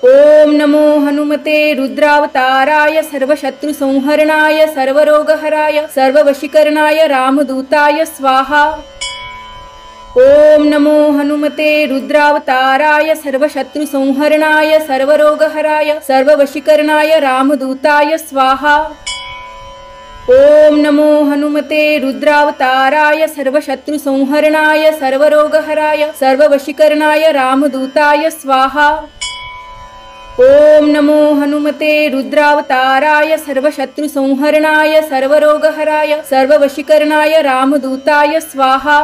ओम नमो हनुमते रुद्रावताराय सर्वशत्रुसंहरणाय सर्वरोगहराय सर्ववशीकरणाय रामदूताय स्वाहा। ओम नमो हनुमते रुद्रावताराय सर्वशत्रुसंहरणाय सर्वरोगहराय सर्ववशीकरणाय रामदूताय स्वाहा। ओम नमो हनुमते रुद्रावताराय सर्वशत्रुसंहरणाय सर्वरोगहराय सर्ववशीकरणाय रामदूताय स्वाहा। ओम नमो हनुमते रुद्रावताराय सर्वशत्रुसंहरणाय सर्वरोगहराय सर्ववशीकरणाय रामदूताय स्वाहा।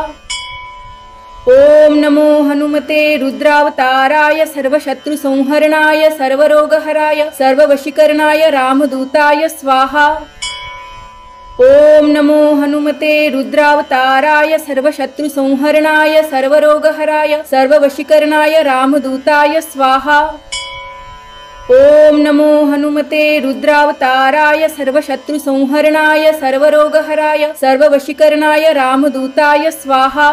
ओम नमो हनुमते रुद्रावताराय सर्वशत्रुसंहरणाय सर्वरोगहराय सर्ववशीकरणाय रामदूताय स्वाहा। ओम नमो हनुमते रुद्रावताराय सर्वशत्रुसंहरणाय सर्वरोगहराय सर्ववशीकरणाय रामदूताय स्वाहा। ओम नमो हनुमते रुद्रावताराय सर्वशत्रुसंहरणाय सर्वरोगहराय सर्ववशीकरणाय रामदूताय स्वाहा।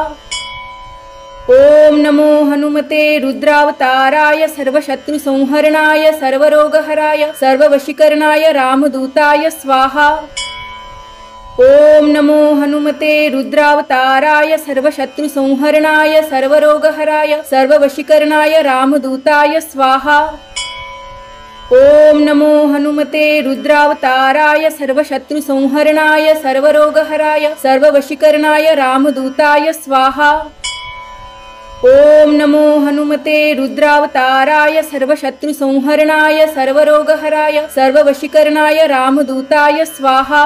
ओम नमो हनुमते रुद्रावताराय सर्वशत्रुसंहरणाय सर्वरोगहराय सर्ववशीकरणाय रामदूताय स्वाहा। ओम नमो हनुमते रुद्रावताराय सर्वशत्रुसंहरणाय सर्वरोगहराय सर्ववशीकरणाय रामदूताय स्वाहा। ओम नमो हनुमते रुद्रावताराय सर्वशत्रुसंहरणाय सर्वरोगहराय सर्ववशीकरणाय रामदूताय स्वाहा। ओम नमो हनुमते रुद्रावताराय सर्वशत्रुसंहरणाय सर्वरोगहराय सर्ववशीकरणाय रामदूताय स्वाहा।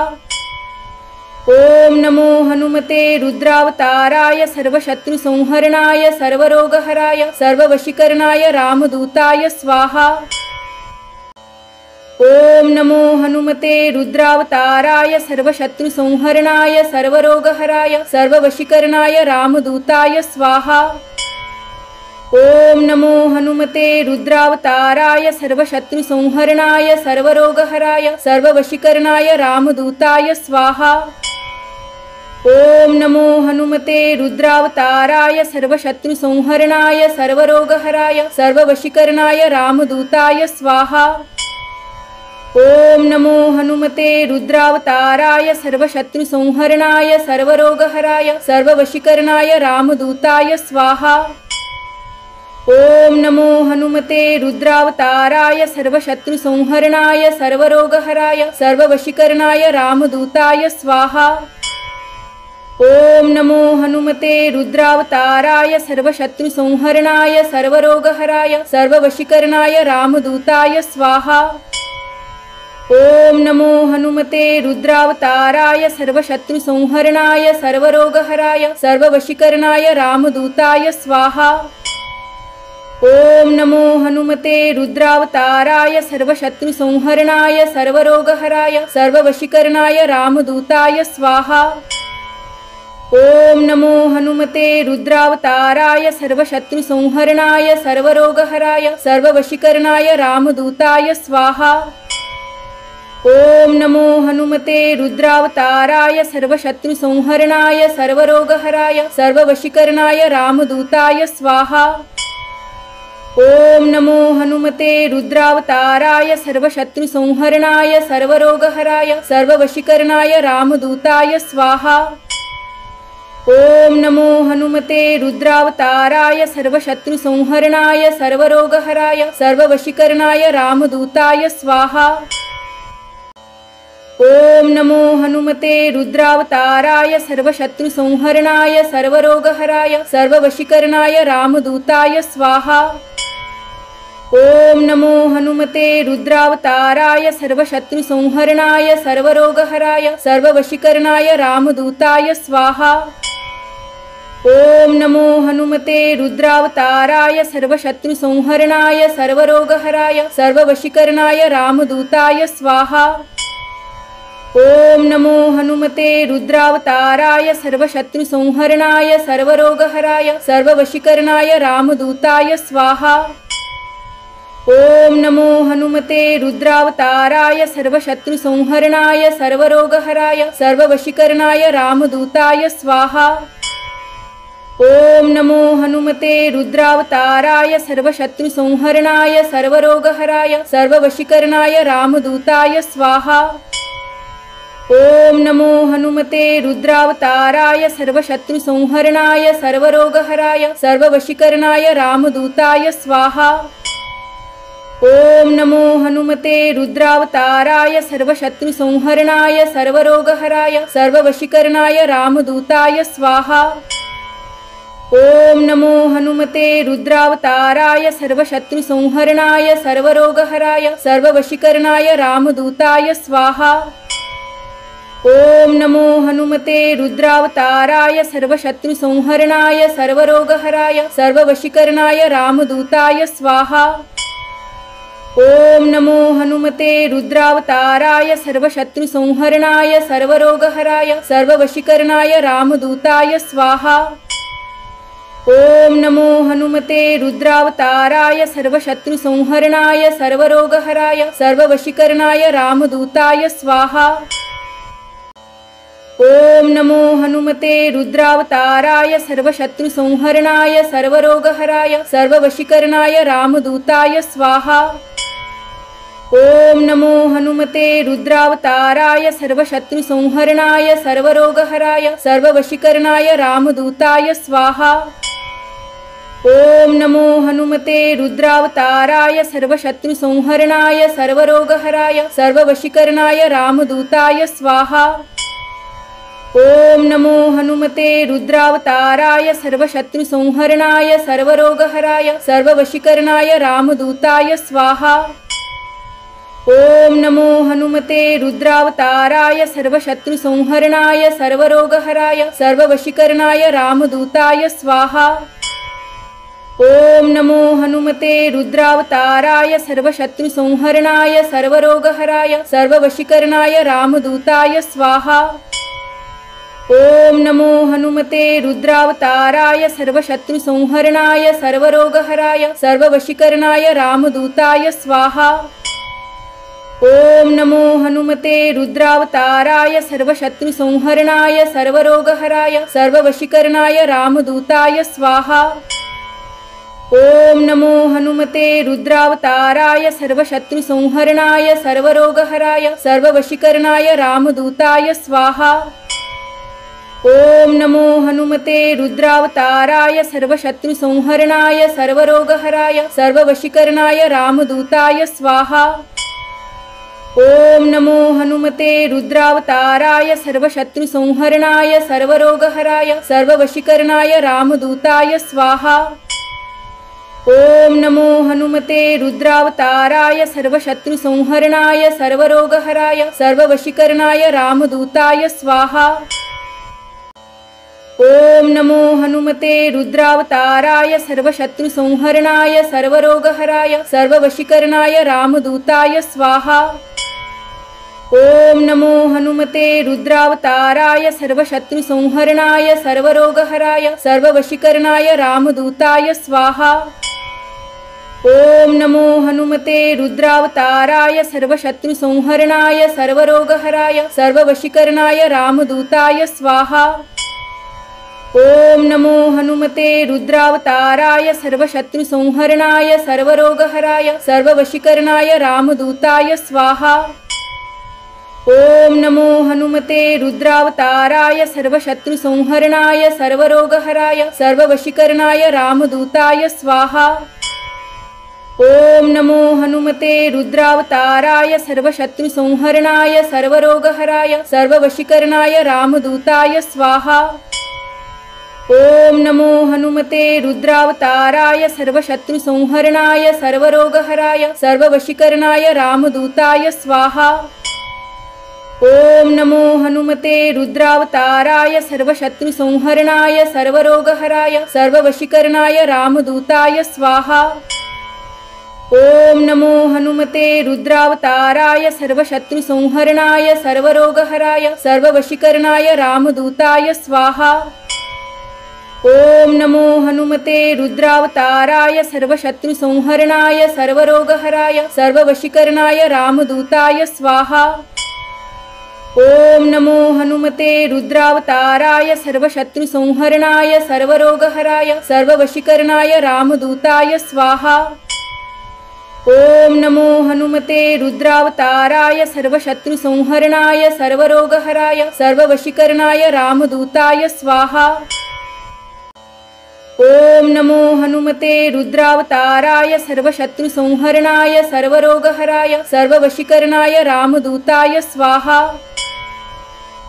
ओम नमो हनुमते रुद्रावताराय सर्वशत्रुसंहरणाय सर्वरोगहराय सर्ववशीकरणाय रामदूताय स्वाहा। ओम नमो हनुमते रुद्रावताराय सर्वशत्रुसंहरणाय सर्वरोगहराय सर्ववशीकरणाय रामदूताय स्वाहा। ओम नमो हनुमते रुद्रावताराय सर्वशत्रुसंहरणाय सर्वरोगहराय सर्ववशीकरणाय रामदूताय स्वाहा। ओम नमो हनुमते रुद्रावताराय सर्वशत्रुसंहरणाय सर्वरोगहराय सर्ववशीकरणाय रामदूताय स्वाहा। ओम नमो हनुमते रुद्रावताराय सर्वशत्रुसंहरणाय सर्वरोगहराय सर्ववशीकरणाय रामदूताय स्वाहा। ओम नमो हनुमते रुद्रावताराय सर्वशत्रुसंहरणाय सर्वरोगहराय सर्ववशीकरणाय रामदूताय स्वाहा। ओम नमो हनुमते रुद्रावताराय सर्वशत्रुसंहरणाय सर्वरोगहराय सर्ववशीकरणाय रामदूताय स्वाहा। ओम नमो हनुमते रुद्रावताराय सर्वशत्रुसंहरणाय सर्वरोगहराय सर्ववशीकरणाय रामदूताय स्वाहा। ओम नमो हनुमते रुद्रावताराय सर्वशत्रुसंहरणाय सर्वरोगहराय सर्ववशीकरणाय रामदूताय स्वाहा। ओम नमो हनुमते रुद्रावताराय सर्वशत्रुसंहरणाय सर्वरोगहराय सर्ववशीकरणाय रामदूताय स्वाहा। ओम नमो हनुमते रुद्रावताराय सर्वशत्रुसंहरणाय सर्वरोगहराय सर्ववशीकरणाय रामदूताय स्वाहा। ओम नमो हनुमते रुद्रावताराय सर्वशत्रुसंहरणाय सर्वरोगहराय सर्ववशीकरणाय रामदूताय स्वाहा। ओम नमो हनुमते रुद्रावताराय सर्वशत्रुसंहरणाय सर्वरोगहराय सर्ववशीकरणाय रामदूताय स्वाहा। ओम नमो हनुमते रुद्रावताराय सर्वशत्रुसंहरणाय सर्वरोगहराय सर्ववशीकरणाय रामदूताय स्वाहा। ओम नमो हनुमते रुद्रावताराय सर्वशत्रुसंहरणाय सर्वरोगहराय सर्ववशीकरणाय रामदूताय स्वाहा। ओम नमो हनुमते रुद्रावताराय सर्वशत्रुसंहरणाय सर्वरोगहराय सर्ववशीकरणाय रामदूताय स्वाहा। ओम नमो हनुमते रुद्रावताराय सर्वशत्रुसंहरणाय सर्वरोगहराय सर्ववशीकरणाय रामदूताय स्वाहा। ओम नमो हनुमते रुद्रावताराय सर्वशत्रुसंहरणाय सर्वरोगहराय सर्ववशीकरणाय रामदूताय स्वाहा। ओम नमो हनुमते रुद्रावताराय सर्वशत्रुसंहरणाय सर्वरोगहराय सर्ववशीकरणाय रामदूताय स्वाहा। ओम नमो हनुमते रुद्रावताराय सर्वशत्रुसंहरणाय सर्वरोगहराय सर्ववशीकरणाय रामदूताय स्वाहा। ओम नमो हनुमते रुद्रावताराय सर्वशत्रुसंहरणाय सर्वरोगहराय सर्ववशीकरणाय रामदूताय स्वाहा। ओम नमो हनुमते रुद्रावताराय सर्वशत्रुसंहरणाय सर्वरोगहराय सर्ववशीकरणाय रामदूताय स्वाहा। ओम नमो हनुमते रुद्रावताराय सर्वशत्रुसंहरणाय सर्वरोगहराय सर्ववशीकरणाय रामदूताय स्वाहा। ओम नमो हनुमते रुद्रावताराय सर्वशत्रुसंहरणाय सर्वरोगहराय सर्ववशीकरणाय रामदूताय स्वाहा। ओम नमो हनुमते रुद्रावताराय सर्वशत्रुसंहरणाय सर्वरोगहराय सर्ववशीकरणाय रामदूताय स्वाहा। ओम नमो हनुमते रुद्रावताराय सर्वशत्रुसंहरणाय सर्वरोगहराय सर्ववशीकरणाय रामदूताय स्वाहा। ओम नमो हनुमते रुद्रावताराय सर्वशत्रुसंहरणाय सर्वरोगहराय सर्ववशीकरणाय रामदूताय स्वाहा। ओम नमो हनुमते रुद्रावताराय सर्वशत्रुसंहरणाय सर्वरोगहराय सर्ववशीकरणाय रामदूताय स्वाहा। ओम नमो हनुमते रुद्रावताराय सर्वशत्रुसंहरणाय सर्वरोगहराय सर्ववशीकरणाय रामदूताय स्वाहा। ओम नमो हनुमते रुद्रावताराय सर्वशत्रुसंहरणाय सर्वरोगहराय सर्ववशीकरणाय रामदूताय स्वाहा। ओम नमो हनुमते रुद्रावताराय सर्वशत्रुसंहरणाय सर्वरोगहराय सर्ववशीकरणाय रामदूताय स्वाहा। ओम नमो हनुमते रुद्रावताराय सर्वशत्रुसंहरणाय सर्वरोगहराय सर्ववशीकरणाय रामदूताय स्वाहा। ओम नमो हनुमते रुद्रावताराय सर्वशत्रुसंहरणाय सर्वरोगहराय सर्ववशीकरणाय रामदूताय स्वाहा। ओम नमो हनुमते रुद्रावताराय सर्वशत्रुसंहरणाय सर्वरोगहराय सर्ववशीकरणाय रामदूताय स्वाहा। ओम नमो हनुमते रुद्रावताराय सर्वशत्रुसंहरणाय सर्वरोगहराय सर्ववशीकरणाय रामदूताय स्वाहा। ओम नमो हनुमते रुद्रावताराय सर्वशत्रुसंहरणाय सर्वरोगहराय सर्ववशीकरणाय रामदूताय स्वाहा। ओम नमो हनुमते रुद्रावताराय सर्वशत्रुसंहरणाय सर्वरोगहराय सर्ववशीकरणाय रामदूताय स्वाहा। ओम नमो हनुमते रुद्रावताराय सर्वशत्रुसंहरणाय सर्वरोगहराय सर्ववशीकरणाय रामदूताय स्वाहा। ओम नमो हनुमते रुद्रावताराय सर्वशत्रुसंहरणाय सर्वरोगहराय सर्ववशीकरणाय रामदूताय स्वाहा। ओम नमो हनुमते रुद्रावताराय सर्वशत्रुसंहरणाय सर्वरोगहराय सर्ववशीकरणाय रामदूताय स्वाहा। ओम नमो हनुमते रुद्रावताराय सर्वशत्रुसंहरणाय सर्वरोगहराय सर्ववशीकरणाय रामदूताय स्वाहा। ओम नमो हनुमते रुद्रावताराय सर्वशत्रुसंहरणाय सर्वरोगहराय सर्ववशीकरणाय रामदूताय स्वाहा। ओम नमो हनुमते रुद्रावताराय सर्वशत्रुसंहरणाय सर्वरोगहराय सर्ववशीकरणाय रामदूताय स्वाहा। ओम नमो हनुमते रुद्रावताराय सर्वशत्रुसंहरणाय सर्वरोगहराय सर्ववशीकरणाय रामदूताय स्वाहा। ओम नमो हनुमते रुद्रावताराय सर्वशत्रुसंहरणाय सर्वरोगहराय सर्ववशीकरणाय रामदूताय स्वाहा। ओम नमो हनुमते रुद्रावताराय सर्वशत्रुसंहरणाय सर्वरोगहराय सर्ववशीकरणाय रामदूताय स्वाहा। ओम नमो हनुमते रुद्रावताराय सर्वशत्रुसंहरणाय सर्वरोगहराय सर्ववशीकरणाय रामदूताय स्वाहा। ओम नमो हनुमते रुद्रावताराय सर्वशत्रुसंहरणाय सर्वरोगहराय सर्ववशीकरणाय रामदूताय स्वाहा। ओम नमो हनुमते रुद्रावताराय सर्वशत्रुसंहरणाय सर्वरोगहराय सर्ववशीकरणाय रामदूताय स्वाहा। ओम नमो हनुमते रुद्रावताराय सर्वशत्रुसंहरणाय सर्वरोगहराय सर्ववशीकरणाय रामदूताय स्वाहा।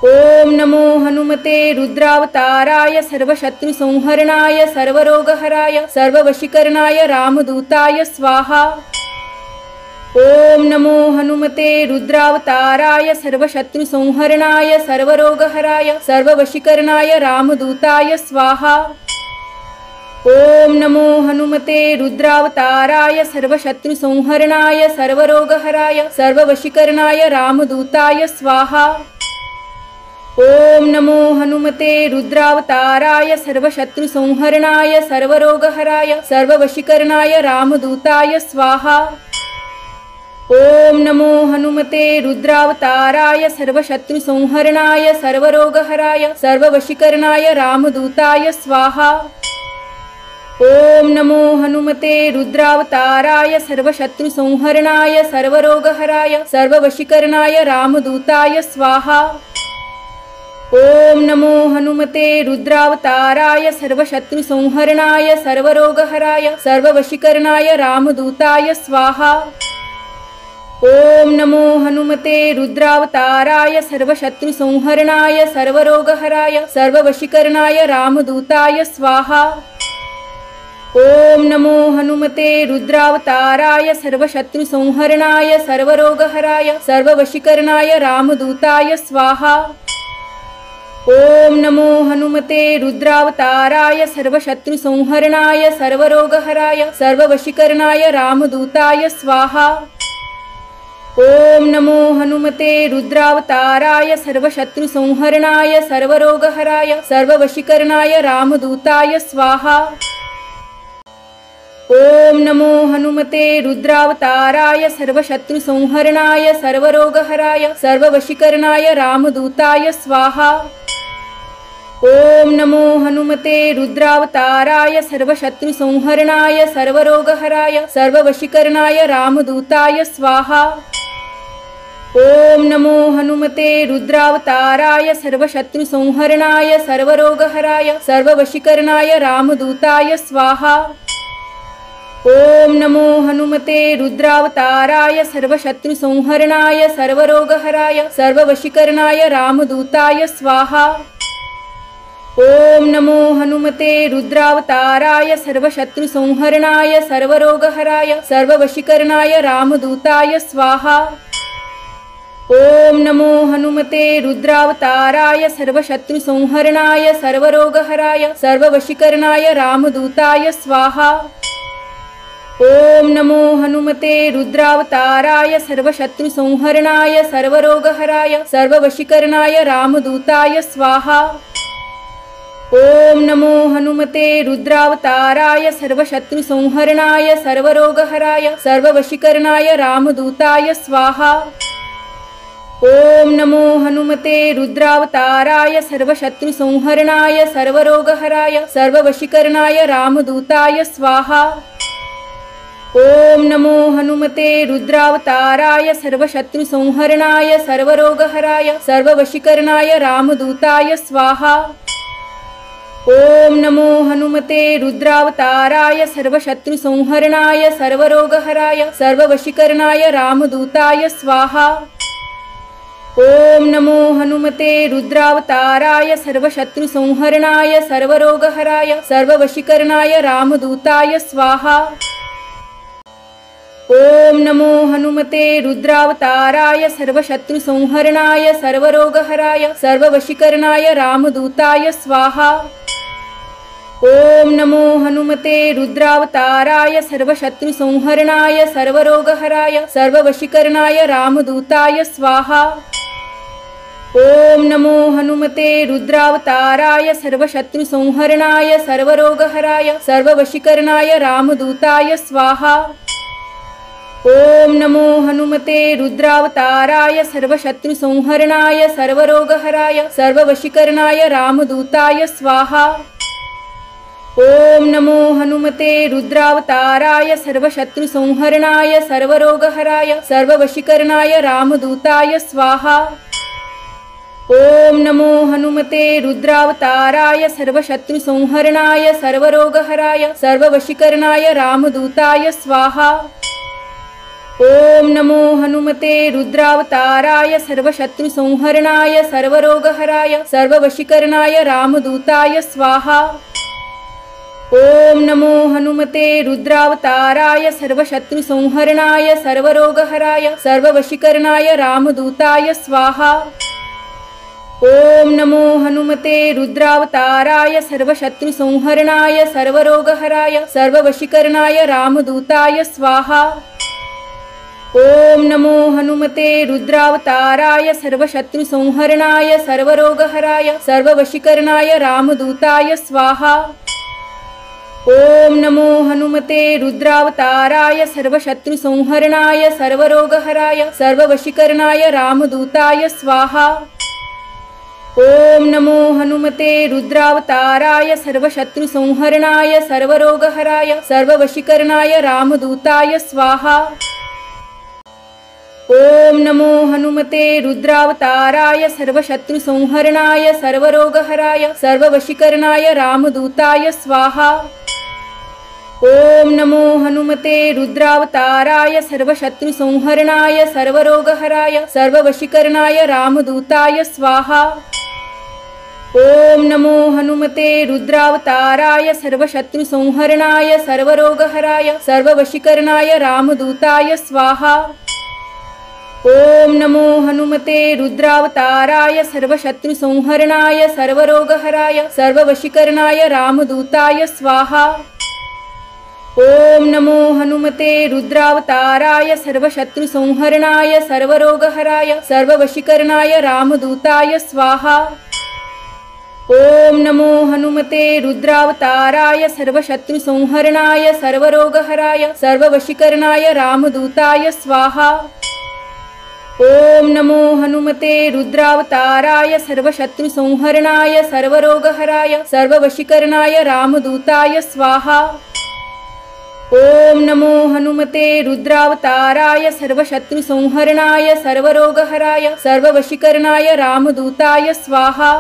ओम नमो हनुमते रुद्रावताराय सर्वशत्रुसंहरणाय सर्वरोगहराय सर्ववशीकरणाय रामदूताय स्वाहा। ओम नमो हनुमते रुद्रावताराय सर्वशत्रुसंहरणाय सर्वरोगहराय सर्ववशीकरणाय रामदूताय स्वाहा। ओम नमो हनुमते रुद्रावताराय सर्वशत्रुसंहरणाय सर्वरोगहराय सर्ववशीकरणाय रामदूताय स्वाहा। ओम नमो हनुमते रुद्रावताराय सर्वशत्रुसंहरणाय सर्वरोगहराय सर्ववशीकरणाय रामदूताय स्वाहा। ओम नमो हनुमते रुद्रावताराय सर्वशत्रुसंहरणाय सर्वरोगहराय सर्ववशीकरणाय रामदूताय स्वाहा। ओम नमो हनुमते रुद्रावताराय सर्वशत्रुसंहरणाय सर्वरोगहराय सर्ववशीकरणाय रामदूताय स्वाहा। ओम नमो हनुमते रुद्रावताराय सर्वशत्रुसंहरणाय सर्वरोगहराय सर्ववशीकरणाय रामदूताय स्वाहा। ओम नमो हनुमते रुद्रावताराय सर्वशत्रुसंहरणाय सर्वरोगहराय सर्ववशीकरणाय रामदूताय स्वाहा। ओम नमो हनुमते रुद्रावताराय सर्वशत्रुसंहरणाय सर्वरोगहराय सर्ववशीकरणाय रामदूताय स्वाहा। ओम नमो हनुमते रुद्रावताराय सर्वशत्रुसंहरणाय सर्वरोगहराय सर्ववशीकरणाय रामदूताय स्वाहा। ओम नमो हनुमते रुद्रावताराय सर्वशत्रुसंहरणाय सर्वरोगहराय सर्ववशीकरणाय रामदूताय स्वाहा। ओम नमो हनुमते रुद्रावताराय सर्वशत्रुसंहरणाय सर्वरोगहराय सर्ववशीकरणाय रामदूताय स्वाहा। ओम नमो हनुमते रुद्रावताराय सर्वशत्रुसंहरणाय सर्वरोगहराय सर्ववशीकरणाय रामदूताय स्वाहा। ओम नमो हनुमते रुद्रावताराय सर्वशत्रुसंहरणाय सर्वरोगहराय सर्ववशीकरणाय रामदूताय स्वाहा। ओम नमो हनुमते रुद्रावताराय सर्वशत्रुसंहरणाय सर्वरोगहराय सर्ववशीकरणाय रामदूताय स्वाहा। ओम नमो हनुमते रुद्रावताराय सर्वशत्रुसंहरणाय सर्वरोगहराय सर्ववशीकरणाय रामदूताय स्वाहा। ओम नमो हनुमते रुद्रावताराय सर्वशत्रुसंहरणाय सर्वरोगहराय सर्ववशीकरणाय रामदूताय स्वाहा। ओम नमो हनुमते रुद्रावताराय सर्वशत्रुसंहरणाय सर्वरोगहराय सर्ववशीकरणाय रामदूताय स्वाहा। ओम नमो हनुमते रुद्रावताराय सर्वशत्रुसंहरणाय सर्वरोगहराय सर्ववशीकरणाय रामदूताय स्वाहा। ओम नमो हनुमते रुद्रावताराय सर्वशत्रुसंहरणाय सर्वरोगहराय सर्ववशीकरणाय रामदूताय स्वाहा। ओम नमो हनुमते रुद्रावताराय सर्वशत्रुसंहरणाय सर्वरोगहराय सर्ववशीकरणाय रामदूताय स्वाहा। ओम नमो हनुमते रुद्रावताराय सर्वशत्रुसंहरणाय सर्वरोगहराय सर्ववशीकरणाय रामदूताय स्वाहा। ओम नमो हनुमते रुद्रावताराय सर्वशत्रुसंहरणाय सर्वरोगहराय सर्ववशीकरणाय रामदूताय स्वाहा। ओम नमो हनुमते रुद्रावताराय सर्वशत्रुसंहरणाय सर्वरोगहराय सर्ववशीकरणाय रामदूताय स्वाहा। ओम नमो हनुमते रुद्रावताराय सर्वशत्रुसंहरणाय सर्वरोगहराय सर्ववशीकरणाय रामदूताय स्वाहा। ओम नमो हनुमते रुद्रावताराय सर्वशत्रुसंहरणाय सर्वरोगहराय सर्ववशीकरणाय रामदूताय स्वाहा। ओम नमो हनुमते रुद्रावताराय सर्वशत्रुसंहरणाय सर्वरोगहराय सर्ववशीकरणाय रामदूताय स्वाहा। ओम नमो हनुमते रुद्रावताराय सर्वशत्रुसंहरणाय सर्वरोगहराय सर्ववशीकरणाय रामदूताय स्वाहा। ओम नमो हनुमते रुद्रावताराय सर्वशत्रुसंहरणाय सर्वरोगहराय सर्ववशीकरणाय रामदूताय स्वाहा। ओम नमो हनुमते रुद्रावताराय सर्वशत्रुसंहरणाय सर्वरोगहराय सर्ववशीकरणाय रामदूताय स्वाहा। ओम नमो हनुमते रुद्रावताराय सर्वशत्रुसंहरणाय सर्वरोगहराय सर्ववशीकरणाय रामदूताय स्वाहा। ओम नमो हनुमते रुद्रावताराय सर्वशत्रुसंहरणाय सर्वरोगहराय सर्ववशीकरणाय रामदूताय स्वाहा। ओम नमो हनुमते रुद्रावताराय सर्वशत्रुसंहरणाय सर्वरोगहराय सर्ववशीकरणाय रामदूताय स्वाहा। ओम नमो हनुमते रुद्रावताराय सर्वशत्रुसंहरणाय सर्वरोगहराय सर्ववशीकरणाय रामदूताय स्वाहा। ओम नमो हनुमते रुद्रावताराय सर्वशत्रुसंहरणाय सर्वरोगहराय सर्ववशीकरणाय रामदूताय स्वाहा। ओम नमो हनुमते रुद्रावताराय सर्वशत्रुसंहरणाय सर्वरोगहराय सर्ववशीकरणाय रामदूताय स्वाहा। ओम नमो हनुमते रुद्रावताराय सर्वशत्रुसंहरणाय सर्वरोगहराय सर्ववशीकरणाय रामदूताय स्वाहा। ओम नमो हनुमते रुद्रावताराय सर्वशत्रुसंहरणाय सर्वरोगहराय सर्ववशीकरणाय रामदूताय स्वाहा। ओम नमो हनुमते रुद्रावताराय सर्वशत्रुसंहरणाय सर्वरोगहराय सर्ववशीकरणाय रामदूताय स्वाहा। ओम नमो हनुमते रुद्रावताराय सर्वशत्रुसंहरणाय सर्वरोगहराय सर्ववशीकरणाय रामदूताय स्वाहा। ओम नमो हनुमते रुद्रावताराय सर्वशत्रुसंहरणाय सर्वरोगहराय सर्ववशीकरणाय रामदूताय स्वाहा। ओम नमो हनुमते रुद्रावताराय सर्वशत्रुसंहरणाय सर्वरोगहराय सर्ववशीकरणाय रामदूताय स्वाहा। ओम नमो हनुमते रुद्रावताराय सर्वशत्रुसंहरणाय सर्वरोगहराय सर्ववशीकरणाय रामदूताय स्वाहा।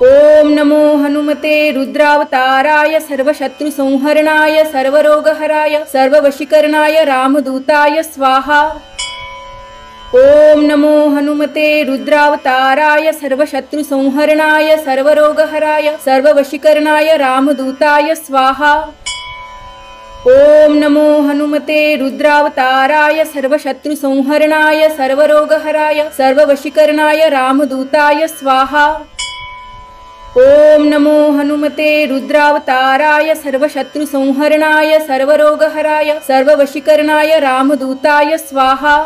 ओम नमो हनुमते रुद्रावताराय सर्वशत्रुसंहरणाय सर्वरोगहराय सर्ववशीकरणाय रामदूताय स्वाहा। ओम नमो हनुमते रुद्रावताराय सर्वशत्रुसंहरणाय सर्वरोगहराय सर्ववशीकरणाय रामदूताय स्वाहा। ओम नमो हनुमते रुद्रावताराय सर्वशत्रुसंहरणाय सर्वरोगहराय सर्ववशीकरणाय रामदूताय स्वाहा। ओम नमो हनुमते रुद्रावताराय सर्वशत्रुसंहरणाय सर्वरोगहराय सर्ववशीकरणाय रामदूताय स्वाहा।